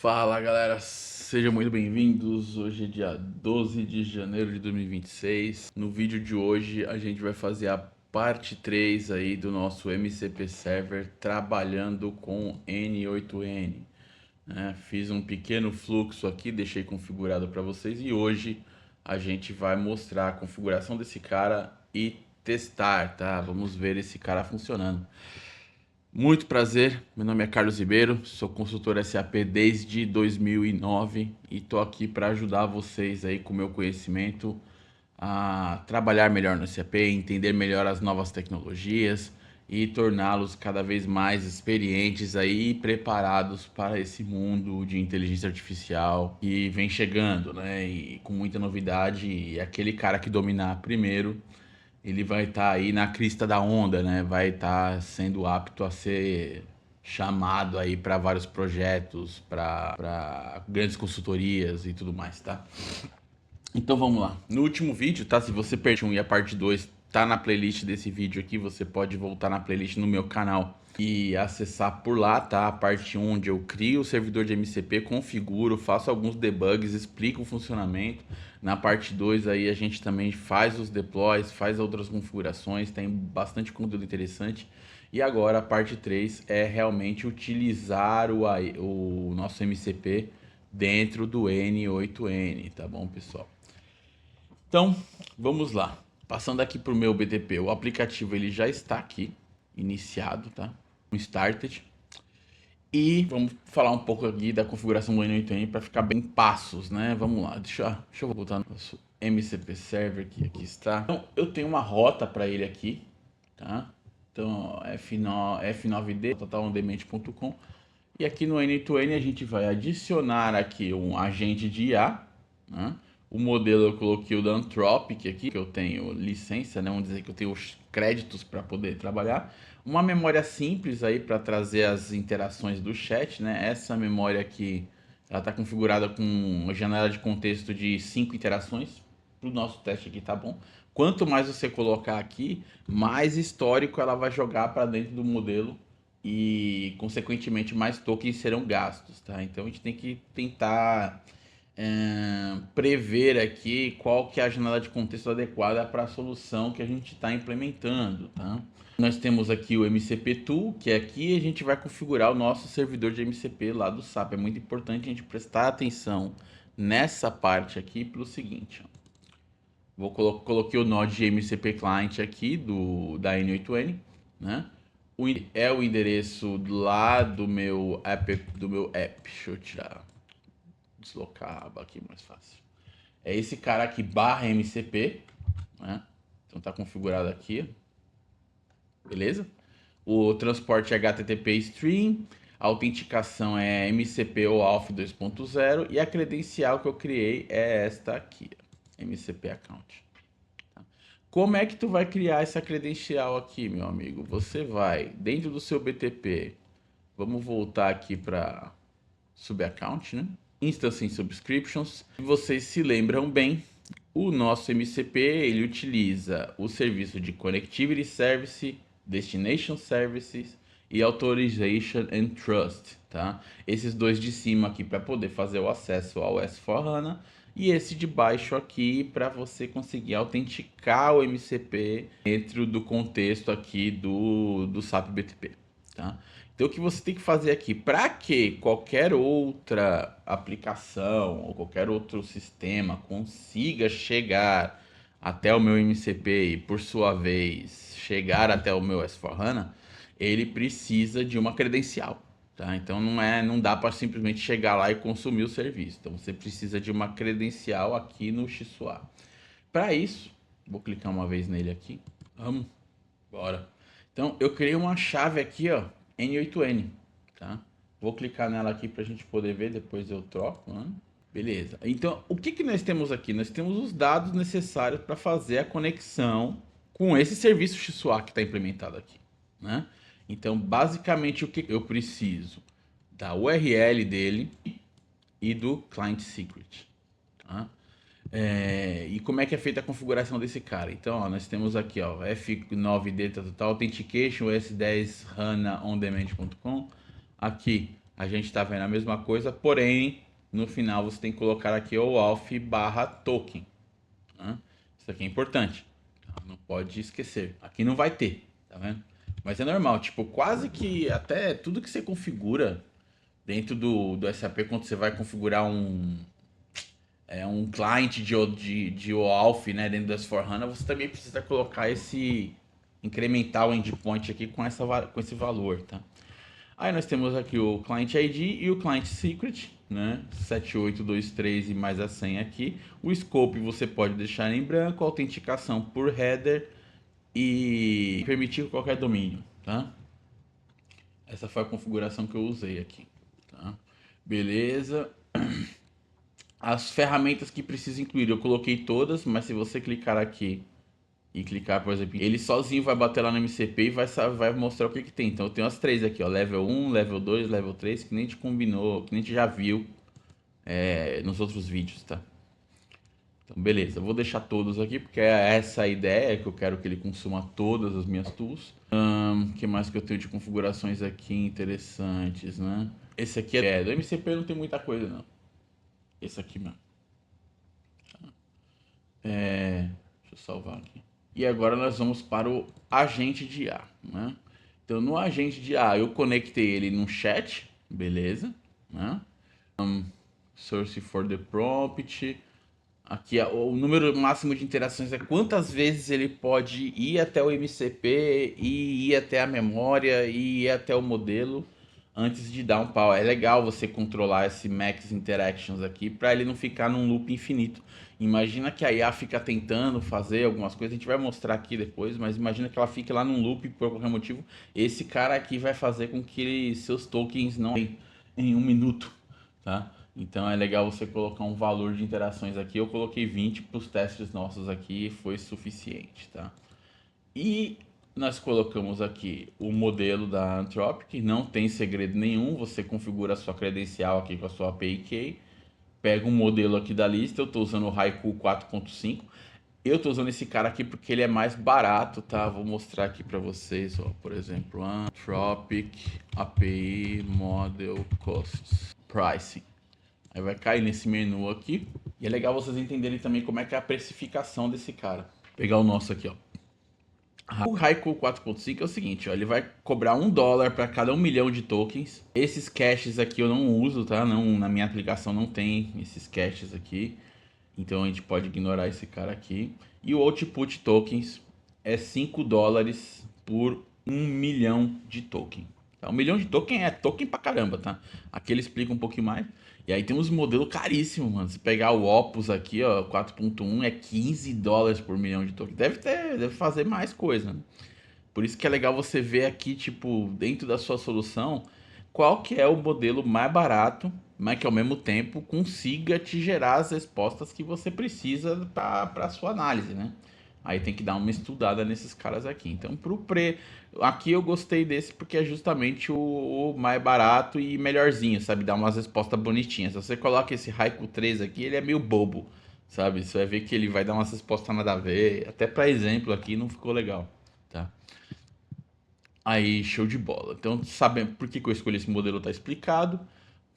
Fala galera, sejam muito bem-vindos. Hoje é dia 12 de janeiro de 2026. No vídeo de hoje a gente vai fazer a parte 3 aí do nosso MCP Server trabalhando com N8N. Fiz um pequeno fluxo aqui, deixei configurado para vocês e hoje a gente vai mostrar a configuração desse cara e testar, tá? Vamos ver esse cara funcionando. Muito prazer, meu nome é Carlos Ribeiro, sou consultor SAP desde 2009 e estou aqui para ajudar vocês aí com o meu conhecimento a trabalhar melhor no SAP, entender melhor as novas tecnologias e torná-los cada vez mais experientes aí e preparados para esse mundo de inteligência artificial que vem chegando, né? E com muita novidade, e aquele cara que dominar primeiro ele vai estar aí na crista da onda, né? Vai estar sendo apto a ser chamado aí para vários projetos, para grandes consultorias e tudo mais, tá? Então vamos lá. No último vídeo, tá? Se você perdeu um e a parte 2 tá na playlist desse vídeo aqui, você pode voltar na playlist no meu canal e acessar por lá, tá? A parte 1 onde eu crio o servidor de MCP, configuro, faço alguns debugs, explico o funcionamento. Na parte 2 aí a gente também faz os deploys, faz outras configurações, tem bastante conteúdo interessante. E agora a parte 3 é realmente utilizar o nosso MCP dentro do N8N, tá bom, pessoal? Então, vamos lá. Passando aqui para o meu BTP, o aplicativo ele já está aqui, iniciado, tá? Started. E vamos falar um pouco aqui da configuração do N8N para ficar bem passos, né? Vamos lá, deixa eu voltar no nosso MCP Server, que aqui está. Então, eu tenho uma rota para ele aqui, tá? Então, F9D, totalondement.com. E aqui no N8N a gente vai adicionar aqui um agente de IA, né? O modelo eu coloquei o da Anthropic aqui, que eu tenho licença, né? Vamos dizer que eu tenho os créditos para poder trabalhar. Uma memória simples aí para trazer as interações do chat, né? Essa memória aqui, ela está configurada com uma janela de contexto de 5 interações. Para o nosso teste aqui tá bom. Quanto mais você colocar aqui, mais histórico ela vai jogar para dentro do modelo e, consequentemente, mais tokens serão gastos, tá? Então a gente tem que tentar prever aqui qual que é a janela de contexto adequada para a solução que a gente está implementando, tá? Nós temos aqui o MCP Tool, que aqui a gente vai configurar o nosso servidor de MCP lá do SAP. É muito importante a gente prestar atenção nessa parte aqui pelo seguinte, ó. Coloquei o node de MCP Client aqui da N8N, né? É o endereço lá do meu app. Deixa eu deslocar a aba aqui mais fácil. É esse cara aqui, /MCP, né? Então tá configurado aqui, beleza? O transporte é HTTP Stream, a autenticação é MCP ou AUTH 2.0 e a credencial que eu criei é esta aqui, MCP Account. Como é que tu vai criar essa credencial aqui, meu amigo? Você vai dentro do seu BTP, vamos voltar aqui para subaccount, né? Instance in Subscriptions. Vocês se lembram bem, o nosso MCP ele utiliza o serviço de Connectivity Service, Destination Services e Authorization and Trust, tá? Esses dois de cima aqui para poder fazer o acesso ao S4HANA e esse de baixo aqui para você conseguir autenticar o MCP dentro do contexto aqui do SAP BTP, tá? Então, o que você tem que fazer aqui, para que qualquer outra aplicação ou qualquer outro sistema consiga chegar até o meu MCP e, por sua vez, chegar até o meu S4HANA, ele precisa de uma credencial, tá? Então, não dá para simplesmente chegar lá e consumir o serviço. Então, você precisa de uma credencial aqui no XSUA. Para isso, vou clicar uma vez nele aqui. Vamos, bora. Então, eu criei uma chave aqui, ó, N8N, tá? Vou clicar nela aqui para a gente poder ver, depois eu troco, né? Beleza. Então, o que nós temos aqui? Nós temos os dados necessários para fazer a conexão com esse serviço XSUA que está implementado aqui, né? Então, basicamente, o que eu preciso? Da URL dele e do client secret, tá? E como é que é feita a configuração desse cara? Então, ó, nós temos aqui, ó, F9D Total Authentication, S10 HANA On Demand.com. Aqui a gente está vendo a mesma coisa, porém, no final você tem que colocar aqui o auth/token. Tá? Isso aqui é importante, tá? Não pode esquecer. Aqui não vai ter, tá vendo? Mas é normal, tipo, quase que até tudo que você configura dentro do SAP, quando você vai configurar um client de OAuth, né, dentro do S4HANA, você também precisa colocar incrementar o endpoint aqui com esse valor, tá? Aí nós temos aqui o Client ID e o Client Secret, né? 7823 e mais a senha aqui. O Scope você pode deixar em branco, autenticação por header e permitir qualquer domínio, tá? Essa foi a configuração que eu usei aqui, tá? Beleza. As ferramentas que precisa incluir, eu coloquei todas, mas se você clicar aqui e clicar, por exemplo, ele sozinho vai bater lá no MCP e vai mostrar o que que tem. Então eu tenho as três aqui, ó, level 1, level 2, level 3, que nem a gente combinou, que nem a gente já viu nos outros vídeos, tá? Então beleza, eu vou deixar todos aqui, porque é essa a ideia, que eu quero que ele consuma todas as minhas tools. Que mais que eu tenho de configurações aqui interessantes, né? Esse aqui do MCP não tem muita coisa não. Esse aqui mesmo. Deixa eu salvar aqui. E agora nós vamos para o agente de IA, né? Então no agente de IA eu conectei ele no chat, beleza, né? Source for the prompt. Aqui o número máximo de interações é quantas vezes ele pode ir até o MCP e ir até a memória e ir até o modelo antes de dar um pau. É legal você controlar esse max interactions aqui para ele não ficar num loop infinito. Imagina que a IA fica tentando fazer algumas coisas, a gente vai mostrar aqui depois, mas imagina que ela fique lá num loop por qualquer motivo. Esse cara aqui vai fazer com que seus tokens não em 1 minuto, tá? Então é legal você colocar um valor de interações aqui. Eu coloquei 20 para os testes nossos aqui, foi suficiente, tá? E nós colocamos aqui o modelo da Anthropic, não tem segredo nenhum, você configura a sua credencial aqui com a sua API Key, pega um modelo aqui da lista, eu estou usando o Haiku 4.5, eu estou usando esse cara aqui porque ele é mais barato, tá? Vou mostrar aqui para vocês, ó, por exemplo, Anthropic API Model Costs Pricing. Aí vai cair nesse menu aqui. E é legal vocês entenderem também como é que é a precificação desse cara. Vou pegar o nosso aqui, ó. O Haiku 4.5 é o seguinte, ó, ele vai cobrar $1 para cada 1 milhão de tokens. Esses caches aqui eu não uso, tá? Não, na minha aplicação não tem esses caches aqui. Então a gente pode ignorar esse cara aqui. E o output tokens é $5 por 1 milhão de token. Tá? 1 milhão de token é token pra caramba, tá? Aqui ele explica um pouquinho mais. E aí tem uns modelos caríssimos, mano. Se pegar o Opus aqui, ó, 4.1 é $15 por milhão de tokens. Deve fazer mais coisa, né? Por isso que é legal você ver aqui, tipo, dentro da sua solução, qual que é o modelo mais barato, mas que ao mesmo tempo consiga te gerar as respostas que você precisa para sua análise, né? Aí tem que dar uma estudada nesses caras aqui. Então, aqui eu gostei desse porque é justamente o mais barato e melhorzinho, sabe? Dá umas respostas bonitinhas. Se você coloca esse Haiku 3 aqui, ele é meio bobo, sabe? Você vai ver que ele vai dar umas respostas nada a ver. Até para exemplo aqui não ficou legal, tá? Aí, show de bola. Então, sabendo por que eu escolhi esse modelo, tá explicado.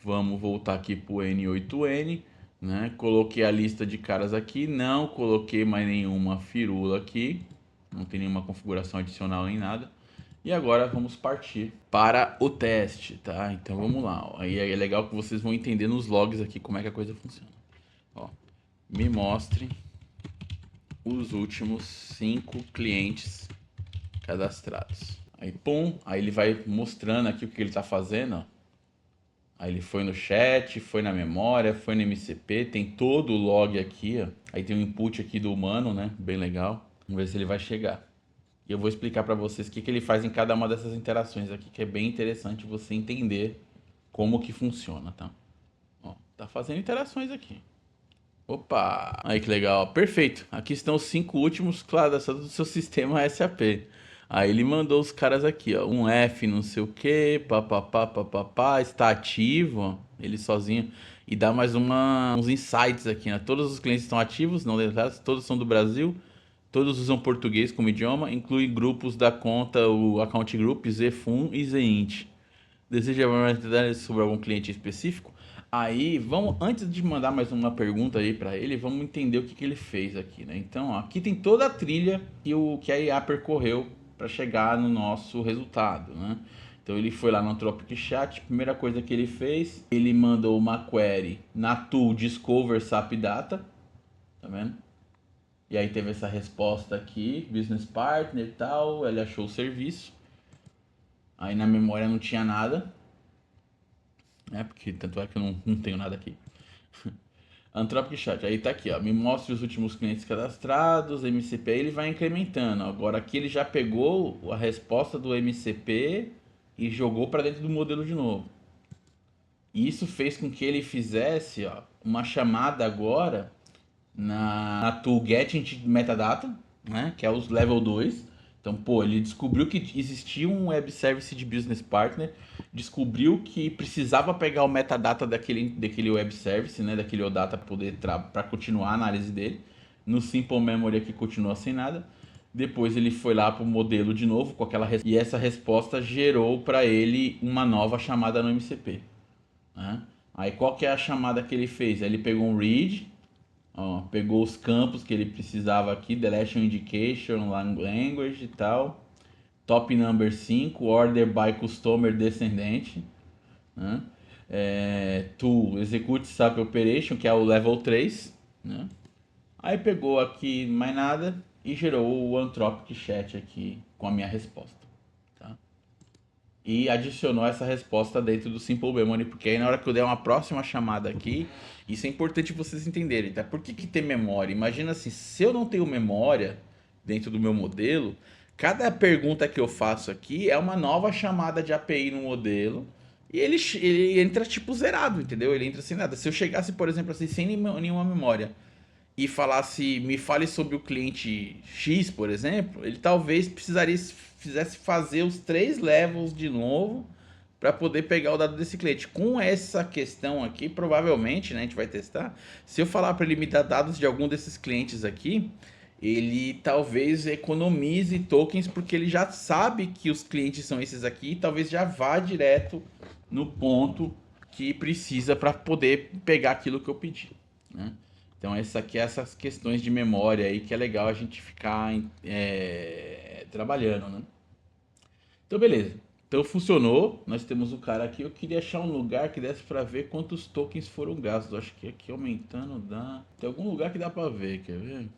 Vamos voltar aqui pro N8N, né? Coloquei a lista de caras aqui, não coloquei mais nenhuma firula aqui, não tem nenhuma configuração adicional nem nada. E agora vamos partir para o teste, tá? Então vamos lá, ó. Aí é legal que vocês vão entender nos logs aqui como é que a coisa funciona. Ó, me mostre os últimos 5 clientes cadastrados. Aí pum, aí ele vai mostrando aqui o que ele tá fazendo, ó. Aí ele foi no chat, foi na memória, foi no MCP, tem todo o log aqui, ó. Aí tem o input aqui do humano, né? Bem legal. Vamos ver se ele vai chegar. E eu vou explicar para vocês o que ele faz em cada uma dessas interações aqui, que é bem interessante você entender como que funciona, tá? Ó, tá fazendo interações aqui. Opa! Aí que legal, perfeito. Aqui estão os 5 últimos, claro, do seu sistema SAP. Aí ele mandou os caras aqui, ó, um F não sei o que, papapá, papapá, está ativo, ó, ele sozinho. E dá mais uns insights aqui, né? Todos os clientes estão ativos, não deletados, todos são do Brasil, todos usam português como idioma, inclui grupos da conta, o account group, Zfun e Zint. Deseja mais detalhes sobre algum cliente específico? Aí, vamos, antes de mandar mais uma pergunta aí para ele, vamos entender o que, que ele fez aqui, né? Então, ó, aqui tem toda a trilha que a IA percorreu para chegar no nosso resultado, né? Então, ele foi lá no Anthropic Chat, primeira coisa que ele fez, ele mandou uma query na tool Discover SAP Data, tá vendo? E aí teve essa resposta aqui, Business Partner e tal, ele achou o serviço. Aí na memória não tinha nada, né? Porque tanto é que eu não tenho nada aqui. Anthropic Chat, aí tá aqui, ó. Me mostre os últimos clientes cadastrados, MCP, aí ele vai incrementando. Agora aqui ele já pegou a resposta do MCP e jogou para dentro do modelo de novo. E isso fez com que ele fizesse, ó, uma chamada agora na tool Getting Metadata, né? Que é os level 2. Então, pô, ele descobriu que existia um web service de business partner, descobriu que precisava pegar o metadata daquele web service, né, daquele OData para poder para continuar a análise dele. No Simple Memory aqui continua sem nada. Depois ele foi lá para o modelo de novo com aquela e essa resposta gerou para ele uma nova chamada no MCP, né? Aí qual que é a chamada que ele fez? Ele pegou um read, ó, pegou os campos que ele precisava aqui, Deletion Indication, Language e tal. Top number 5, Order by Customer Descendente, né? Tool Execute SAP Operation, que é o level 3, né? Aí pegou aqui mais nada e gerou o Anthropic Chat aqui com a minha resposta, tá? E adicionou essa resposta dentro do Simple Memory, porque aí na hora que eu der uma próxima chamada aqui, isso é importante vocês entenderem, tá? Por que ter memória? Imagina assim, se eu não tenho memória dentro do meu modelo, cada pergunta que eu faço aqui é uma nova chamada de API no modelo e ele entra tipo zerado, entendeu? Ele entra sem nada. Se eu chegasse, por exemplo, assim, sem nenhuma memória e falasse, me fale sobre o cliente X, por exemplo, ele talvez fizesse fazer os 3 levels de novo para poder pegar o dado desse cliente. Com essa questão aqui, provavelmente, né, a gente vai testar. Se eu falar para ele me dar dados de algum desses clientes aqui, ele talvez economize tokens porque ele já sabe que os clientes são esses aqui e talvez já vá direto no ponto que precisa para poder pegar aquilo que eu pedi, né? Então, essas questões de memória aí que é legal a gente ficar trabalhando, né? Então, beleza. Então, funcionou. Nós temos o cara aqui. Eu queria achar um lugar que desse para ver quantos tokens foram gastos. Acho que aqui aumentando dá... Tem algum lugar que dá para ver, quer ver?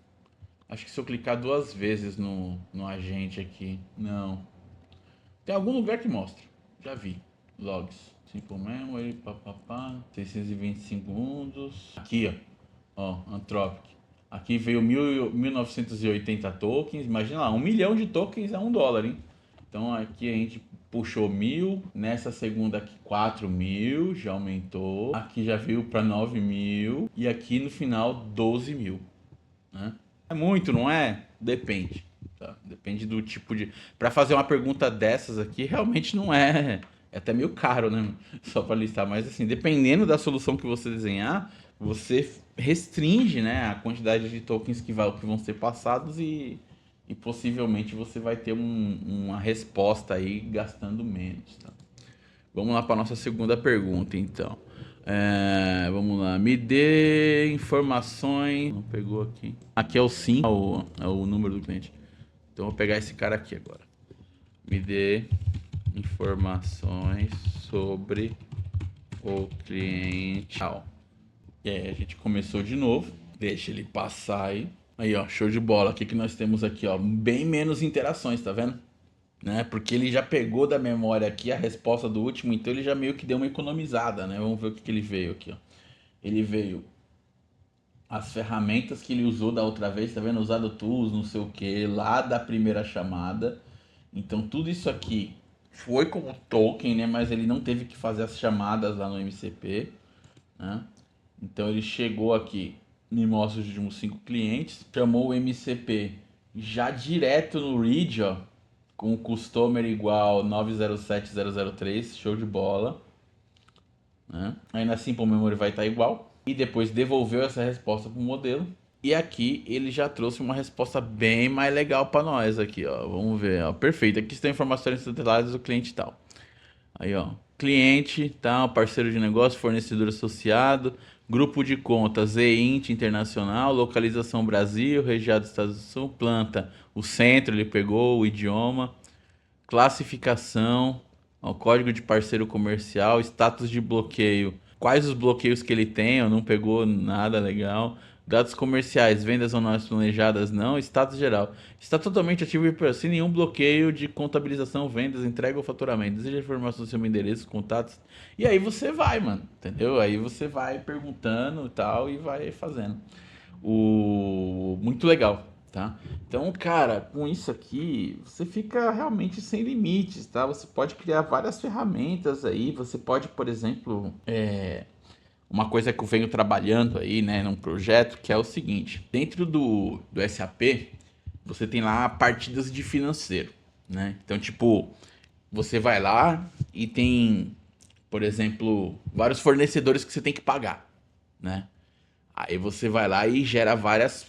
Acho que se eu clicar 2 vezes no agente aqui... Não. Tem algum lugar que mostra. Já vi. Logs. Simple Memory, papapá. 620 segundos. Aqui, ó, Anthropic. Aqui veio 1980 tokens. Imagina lá, 1 milhão de tokens é $1, hein? Então aqui a gente puxou 1.000. Nessa segunda aqui, 4.000. Já aumentou. Aqui já veio para 9.000. E aqui no final, 12.000, né? É muito, não é? Depende. Tá? Depende do tipo de. Para fazer uma pergunta dessas aqui, realmente não é. É até meio caro, né? Só para listar. Mas assim, dependendo da solução que você desenhar, você restringe, né, a quantidade de tokens que vão ser passados e possivelmente você vai ter uma resposta aí gastando menos, tá? Vamos lá para nossa segunda pergunta, então. Vamos lá. Me dê informações. Não pegou aqui. Aqui é o sim, é o número do cliente. Então eu vou pegar esse cara aqui agora. Me dê informações sobre o cliente. E aí a gente começou de novo. Deixa ele passar aí. Aí, ó, show de bola. O que nós temos aqui, ó? Bem menos interações, tá vendo? Né? Porque ele já pegou da memória aqui a resposta do último, então ele já meio que deu uma economizada, né? Vamos ver o que ele veio aqui, ó. Ele veio as ferramentas que ele usou da outra vez, tá vendo? Usado tools, não sei o que, lá da primeira chamada. Então tudo isso aqui foi como token, né? Mas ele não teve que fazer as chamadas lá no MCP, né? Então ele chegou aqui, me mostra os últimos 5 clientes, chamou o MCP já direto no read, ó, com o customer igual 907003, show de bola, né? Aí na Simple Memory vai estar igual. E depois devolveu essa resposta para o modelo. E aqui ele já trouxe uma resposta bem mais legal para nós aqui, ó. Vamos ver, ó. Perfeito. Aqui estão informações detalhadas do cliente e tal. Aí, ó. cliente, tá? Parceiro de negócio, fornecedor associado, grupo de contas EINT Internacional, localização Brasil, região do Estado do Sul, planta, o centro ele pegou, o idioma, classificação, ó, código de parceiro comercial, status de bloqueio, quais os bloqueios que ele tem, ou não pegou nada legal, dados comerciais, vendas ou não planejadas, não, status geral. Está totalmente ativo e sem nenhum bloqueio de contabilização, vendas, entrega ou faturamento. Deseja informação do seu endereço, contatos. E aí você vai, mano, entendeu? Aí você vai perguntando e tal e vai fazendo. Muito legal, tá? Então, cara, com isso aqui, você fica realmente sem limites, tá? Você pode criar várias ferramentas aí. Você pode, por exemplo, uma coisa que eu venho trabalhando aí, né, num projeto, que é o seguinte: dentro do SAP, você tem lá partidas de financeiro, né? Então, tipo, você vai lá e tem, por exemplo, vários fornecedores que você tem que pagar, né? Aí você vai lá e gera várias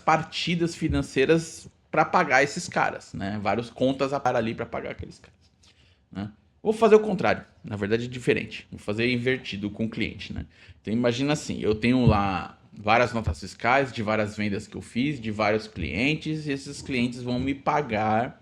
partidas financeiras para pagar esses caras, né? Várias contas a para ali para pagar aqueles caras, né? Vou fazer o contrário, na verdade é diferente. Vou fazer invertido com o cliente, né? Então imagina assim, eu tenho lá várias notas fiscais de várias vendas que eu fiz, de vários clientes, e esses clientes vão me pagar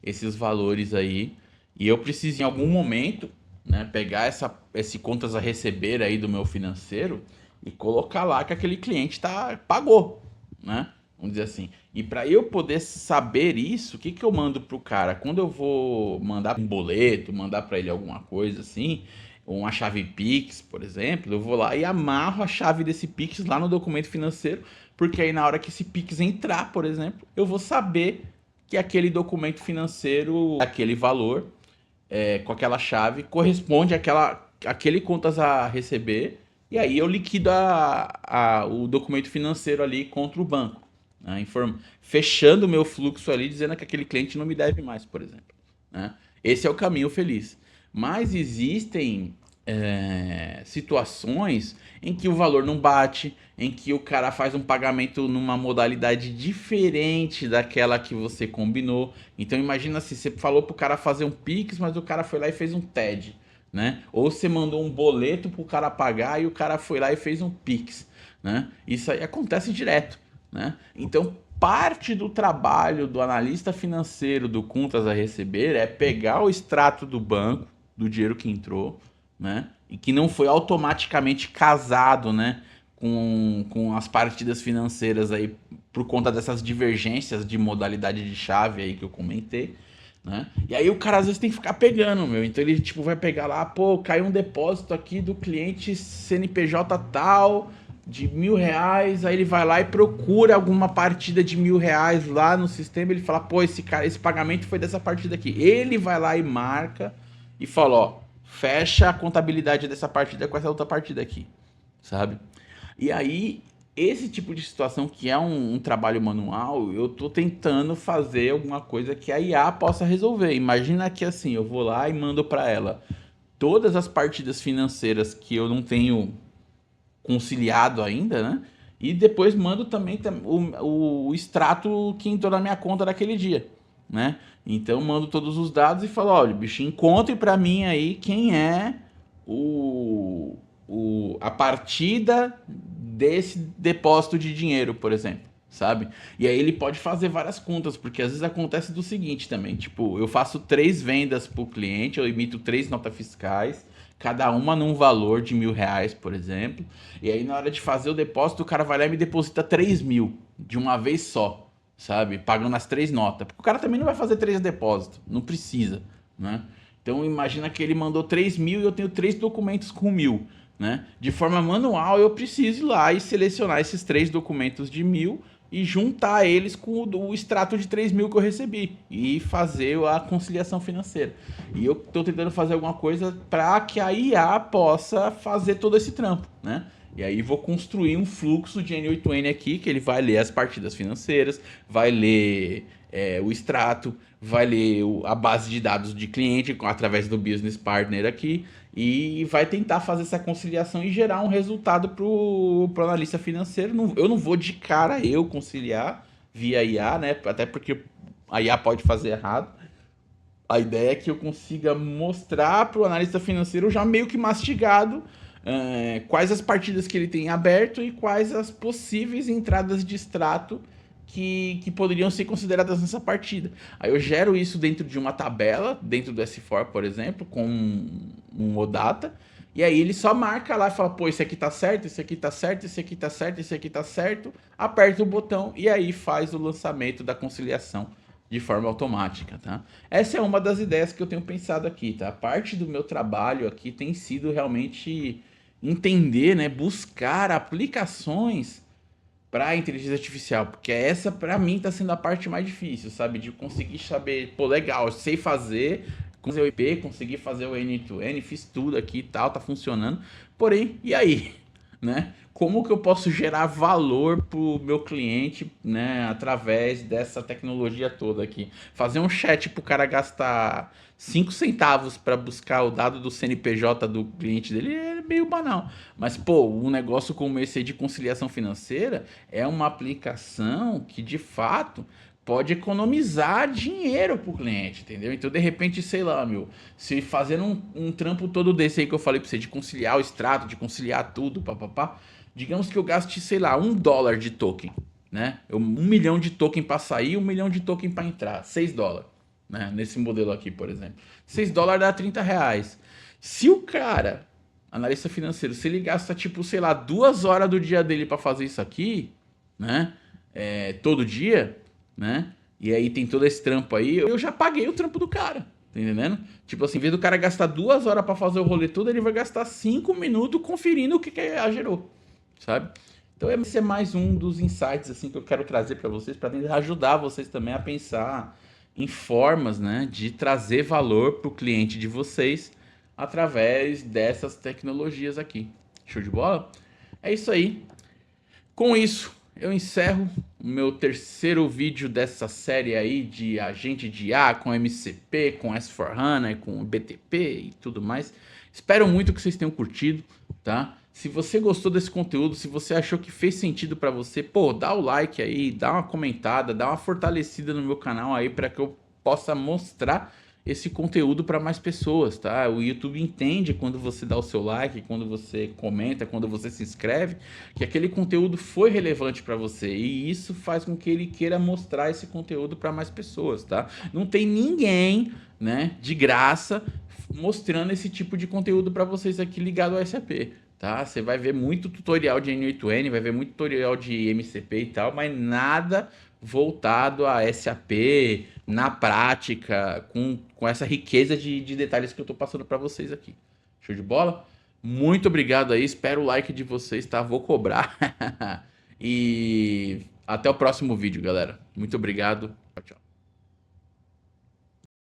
esses valores aí, e eu preciso em algum momento, né, pegar esse contas a receber aí do meu financeiro e colocar lá que aquele cliente pagou, né? Vamos dizer assim. E para eu poder saber isso, o que que eu mando pro cara? Quando eu vou mandar um boleto, mandar para ele alguma coisa assim, ou uma chave Pix, por exemplo, eu vou lá e amarro a chave desse Pix lá no documento financeiro, porque aí na hora que esse Pix entrar, por exemplo, eu vou saber que aquele documento financeiro, aquele valor, com aquela chave, corresponde àquele contas a receber, e aí eu liquido o documento financeiro ali contra o banco, né? Fechando o meu fluxo ali, dizendo que aquele cliente não me deve mais, por exemplo, né? Esse é o caminho feliz. Mas existem situações em que o valor não bate, em que o cara faz um pagamento numa modalidade diferente daquela que você combinou. Então imagina se você falou pro cara fazer um Pix, mas o cara foi lá e fez um TED, né? Ou você mandou um boleto pro cara pagar e o cara foi lá e fez um Pix, né? Isso aí acontece direto, né? Então parte do trabalho do analista financeiro do contas a receber é pegar o extrato do banco, do dinheiro que entrou, né? E que não foi automaticamente casado, né? Com as partidas financeiras aí por conta dessas divergências de modalidade de chave aí que eu comentei, né? E aí o cara às vezes tem que ficar pegando, meu. Então ele tipo vai pegar lá, pô, caiu um depósito aqui do cliente CNPJ tal de R$ 1.000, aí ele vai lá e procura alguma partida de R$ 1.000 lá no sistema, ele fala, pô, esse pagamento foi dessa partida aqui. Ele vai lá e marca e fala, ó, fecha a contabilidade dessa partida com essa outra partida aqui, sabe? E aí, esse tipo de situação que é um trabalho manual, eu tô tentando fazer alguma coisa que a IA possa resolver. Imagina que assim, eu vou lá e mando para ela todas as partidas financeiras que eu não tenho conciliado ainda, né? E depois mando também o extrato que entrou na minha conta daquele dia, né? Então mando todos os dados e falo, olha, bicho, encontre para mim aí quem é a partida desse depósito de dinheiro, por exemplo, sabe? E aí ele pode fazer várias contas, porque às vezes acontece do seguinte também, tipo, eu faço 3 vendas pro cliente, eu emito 3 notas fiscais, cada uma num valor de R$ 1.000, por exemplo. E aí na hora de fazer o depósito, o cara vai lá e me deposita 3.000 de uma vez só, sabe? Pagando as 3 notas. Porque o cara também não vai fazer 3 depósitos, não precisa, né? Então imagina que ele mandou 3.000 e eu tenho 3 documentos com 1.000, né? De forma manual eu preciso ir lá e selecionar esses 3 documentos de 1.000 e juntar eles com o extrato de 3.000 que eu recebi e fazer a conciliação financeira. E eu estou tentando fazer alguma coisa para que a IA possa fazer todo esse trampo, né? E aí vou construir um fluxo de N8N aqui, que ele vai ler as partidas financeiras, vai ler o extrato, vai ler a base de dados de cliente através do Business Partner aqui e vai tentar fazer essa conciliação e gerar um resultado para o analista financeiro. Eu não vou de cara eu conciliar via IA, né? Até porque a IA pode fazer errado. A ideia é que eu consiga mostrar para o analista financeiro já meio que mastigado quais as partidas que ele tem aberto e quais as possíveis entradas de extrato que poderiam ser consideradas nessa partida. Aí eu gero isso dentro de uma tabela, dentro do S4, por exemplo, com um OData, e aí ele só marca lá e fala, pô, esse aqui tá certo, esse aqui tá certo, esse aqui tá certo, esse aqui tá certo, aperta o botão e aí faz o lançamento da conciliação de forma automática, tá? Essa é uma das ideias que eu tenho pensado aqui, tá? Parte do meu trabalho aqui tem sido realmente entender, né, buscar aplicações para inteligência artificial, porque essa para mim tá sendo a parte mais difícil, sabe, de conseguir saber, pô, legal, eu sei fazer o IP, consegui fazer o N2N, fiz tudo aqui e tal, tá funcionando. Porém, e aí, né? Como que eu posso gerar valor pro meu cliente, né, através dessa tecnologia toda aqui? Fazer um chat pro cara gastar 5 centavos para buscar o dado do CNPJ do cliente dele é meio banal. Mas, pô, um negócio como esse aí de conciliação financeira é uma aplicação que, de fato, pode economizar dinheiro pro cliente, entendeu? Então, de repente, sei lá, meu, se fazendo um trampo todo desse aí que eu falei pra você, de conciliar o extrato, de conciliar tudo, papapá, digamos que eu gaste, sei lá, $1 de token, né? 1 milhão de token para sair, 1 milhão de token para entrar, $6, né? Nesse modelo aqui, por exemplo. $6 dá R$ 30. Se o cara, analista financeiro, se ele gasta, tipo, sei lá, 2 horas do dia dele para fazer isso aqui, né? Todo dia, né? E aí tem todo esse trampo aí, eu já paguei o trampo do cara. Tá entendendo? Tipo assim, em vez do cara gastar 2 horas para fazer o rolê todo, ele vai gastar 5 minutos conferindo o que a gerou, sabe? Então esse é mais um dos insights assim que eu quero trazer para vocês, para tentar ajudar vocês também a pensar em formas, né, de trazer valor para o cliente de vocês através dessas tecnologias aqui. Show de bola? É isso aí. Com isso, eu encerro o meu terceiro vídeo dessa série aí de agente de IA com MCP, com S4HANA, com BTP e tudo mais. Espero muito que vocês tenham curtido, tá? Se você gostou desse conteúdo, se você achou que fez sentido para você, pô, dá o like aí, dá uma comentada, dá uma fortalecida no meu canal aí para que eu possa mostrar esse conteúdo para mais pessoas, tá? O YouTube entende quando você dá o seu like, quando você comenta, quando você se inscreve, que aquele conteúdo foi relevante para você e isso faz com que ele queira mostrar esse conteúdo para mais pessoas, tá? Não tem ninguém, né, de graça mostrando esse tipo de conteúdo para vocês aqui ligado ao SAP. Tá? Você vai ver muito tutorial de N8N, vai ver muito tutorial de MCP e tal, mas nada voltado a SAP na prática, com essa riqueza de detalhes que eu tô passando para vocês aqui. Show de bola? Muito obrigado aí, espero o like de vocês, tá? Vou cobrar. E até o próximo vídeo, galera. Muito obrigado.